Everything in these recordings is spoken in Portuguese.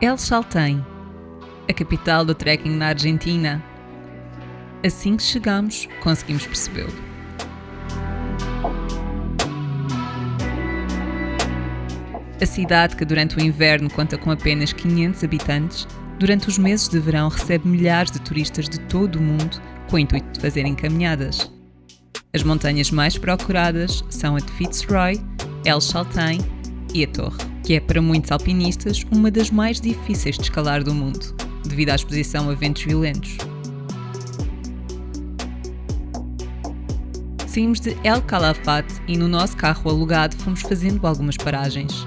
El Chaltén, a capital do trekking na Argentina. Assim que chegamos, conseguimos percebê-lo. A cidade, que durante o inverno conta com apenas 500 habitantes, durante os meses de verão recebe milhares de turistas de todo o mundo com o intuito de fazerem caminhadas. As montanhas mais procuradas são a de Fitzroy, El Chaltén e a Torre, que é para muitos alpinistas uma das mais difíceis de escalar do mundo, devido à exposição a ventos violentos. Saímos de El Calafate e no nosso carro alugado fomos fazendo algumas paragens.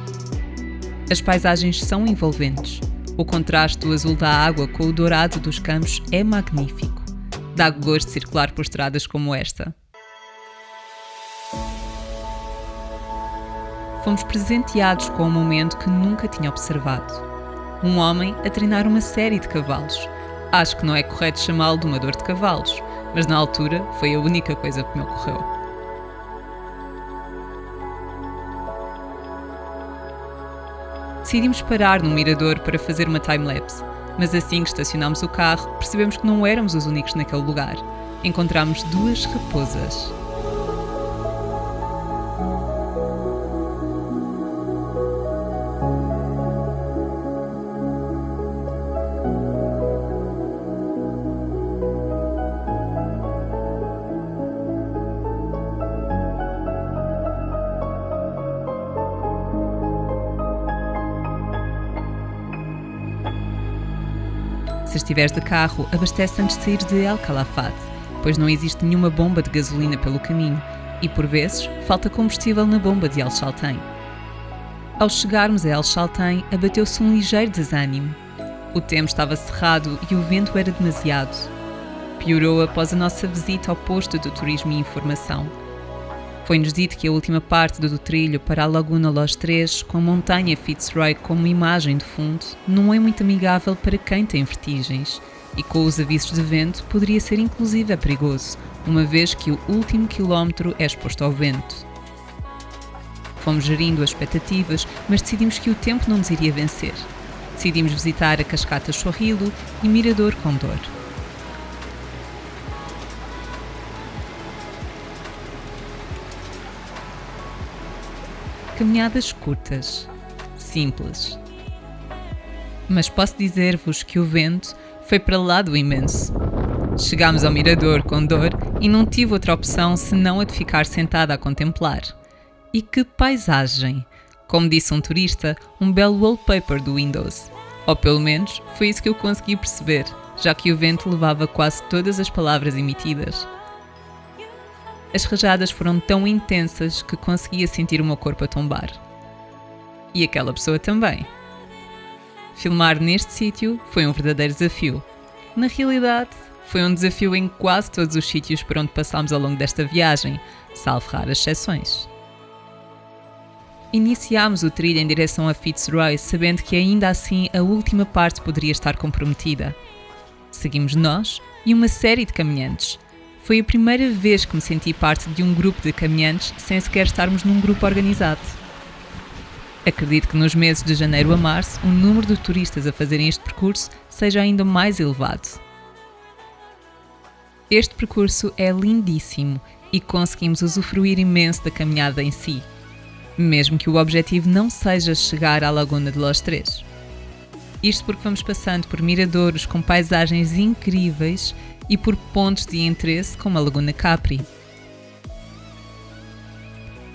As paisagens são envolventes. O contraste do azul da água com o dourado dos campos é magnífico. Dá gosto de circular por estradas como esta. Fomos presenteados com um momento que nunca tinha observado. Um homem a treinar uma série de cavalos. Acho que não é correto chamá-lo domador de cavalos, mas na altura foi a única coisa que me ocorreu. Decidimos parar num mirador para fazer uma time-lapse, mas assim que estacionámos o carro, percebemos que não éramos os únicos naquele lugar. Encontramos 2 raposas. Se estiveres de carro, abastece antes de sair de El Calafate, pois não existe nenhuma bomba de gasolina pelo caminho e, por vezes, falta combustível na bomba de El Chaltén. Ao chegarmos a El Chaltén, abateu-se um ligeiro desânimo. O tempo estava cerrado e o vento era demasiado. Piorou após a nossa visita ao posto de turismo e informação. Foi-nos dito que a última parte do trilho para a Laguna Los Tres, com a montanha Fitzroy como imagem de fundo, não é muito amigável para quem tem vertigens, e com os avisos de vento poderia ser inclusive perigoso, uma vez que o último quilómetro é exposto ao vento. Fomos gerindo as expectativas, mas decidimos que o tempo não nos iria vencer. Decidimos visitar a Cascata Chorrillo e Mirador Condor. Caminhadas curtas, simples. Mas posso dizer-vos que o vento foi para lá do imenso. Chegámos ao Mirador Condor e não tive outra opção senão a de ficar sentada a contemplar. E que paisagem! Como disse um turista, um belo wallpaper do Windows. Ou pelo menos foi isso que eu consegui perceber, já que o vento levava quase todas as palavras emitidas. As rajadas foram tão intensas que conseguia sentir o meu corpo a tombar. E aquela pessoa também. Filmar neste sítio foi um verdadeiro desafio. Na realidade, foi um desafio em quase todos os sítios por onde passámos ao longo desta viagem, salvo raras exceções. Iniciámos o trilho em direção a Fitzroy, sabendo que ainda assim a última parte poderia estar comprometida. Seguimos nós e uma série de caminhantes. Foi a primeira vez que me senti parte de um grupo de caminhantes sem sequer estarmos num grupo organizado. Acredito que nos meses de janeiro a março o número de turistas a fazerem este percurso seja ainda mais elevado. Este percurso é lindíssimo e conseguimos usufruir imenso da caminhada em si, mesmo que o objetivo não seja chegar à Laguna de Los Tres. Isto porque vamos passando por miradouros com paisagens incríveis e por pontos de interesse como a Laguna Capri.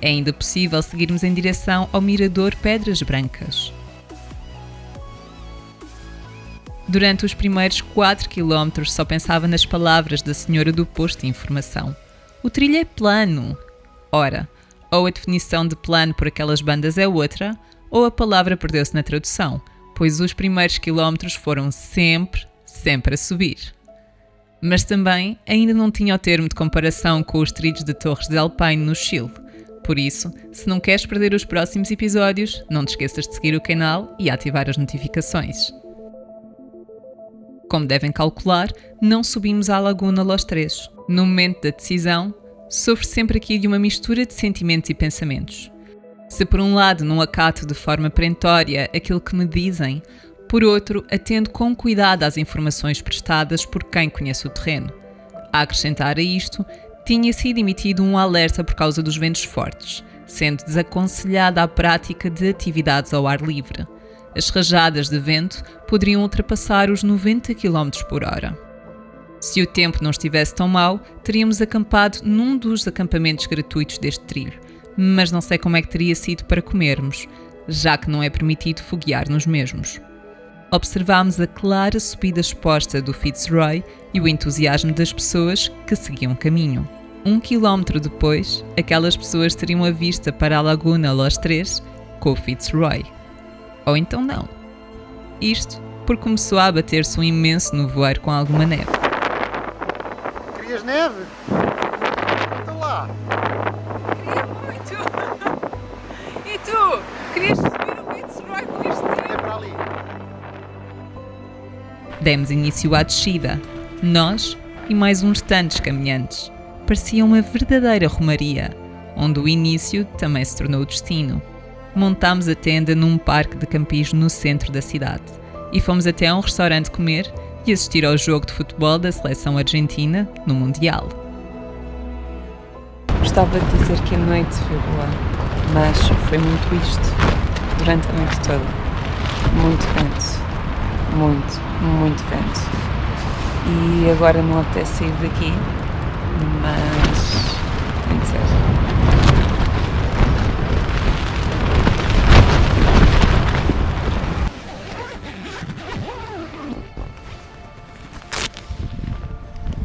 É ainda possível seguirmos em direção ao Mirador Pedras Brancas. Durante os primeiros 4 km só pensava nas palavras da senhora do posto de informação. O trilho é plano. Ora, ou a definição de plano por aquelas bandas é outra, ou a palavra perdeu-se na tradução, pois os primeiros quilómetros foram sempre a subir. Mas também ainda não tinha o termo de comparação com os trilhos de Torres del Paine no Chile. Por isso, se não queres perder os próximos episódios, não te esqueças de seguir o canal e ativar as notificações. Como devem calcular, não subimos à Laguna Los Tres. No momento da decisão, sofro sempre aqui de uma mistura de sentimentos e pensamentos. Se por um lado não acato de forma perentória aquilo que me dizem, Por outro, atendo com cuidado às informações prestadas por quem conhece o terreno. A acrescentar a isto, tinha sido emitido um alerta por causa dos ventos fortes, sendo desaconselhada a prática de atividades ao ar livre. As rajadas de vento poderiam ultrapassar os 90 km por hora. Se o tempo não estivesse tão mau, teríamos acampado num dos acampamentos gratuitos deste trilho, mas não sei como é que teria sido para comermos, já que não é permitido foguear nos mesmos. Observámos a clara subida exposta do Fitzroy e o entusiasmo das pessoas que seguiam o caminho. 1 quilómetro depois, aquelas pessoas teriam a vista para a Laguna Los Tres com o Fitzroy. Ou então não. Isto porque começou a abater-se um imenso nevoeiro com alguma neve. Querias neve? Então lá! Queria muito! E tu? Querias subir o Fitzroy com este tempo? É para ali. Demos início à descida, nós e mais uns tantos caminhantes. Parecia uma verdadeira romaria, onde o início também se tornou o destino. Montámos a tenda num parque de campismo no centro da cidade e fomos até a um restaurante comer e assistir ao jogo de futebol da seleção argentina no Mundial. Gostava de dizer que a noite foi boa, mas foi muito isto, durante a noite toda. Muito vento. Muito vento. E agora não apetece sair daqui, mas tem de ser.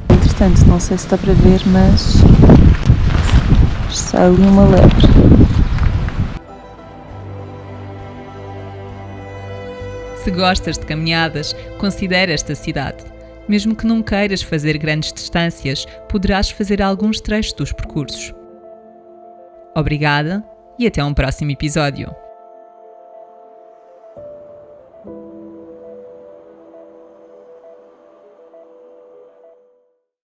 Entretanto, não sei se está para ver, mas está ali uma lebre. Se gostas de caminhadas, considera esta cidade. Mesmo que não queiras fazer grandes distâncias, poderás fazer alguns trechos dos percursos. Obrigada e até um próximo episódio.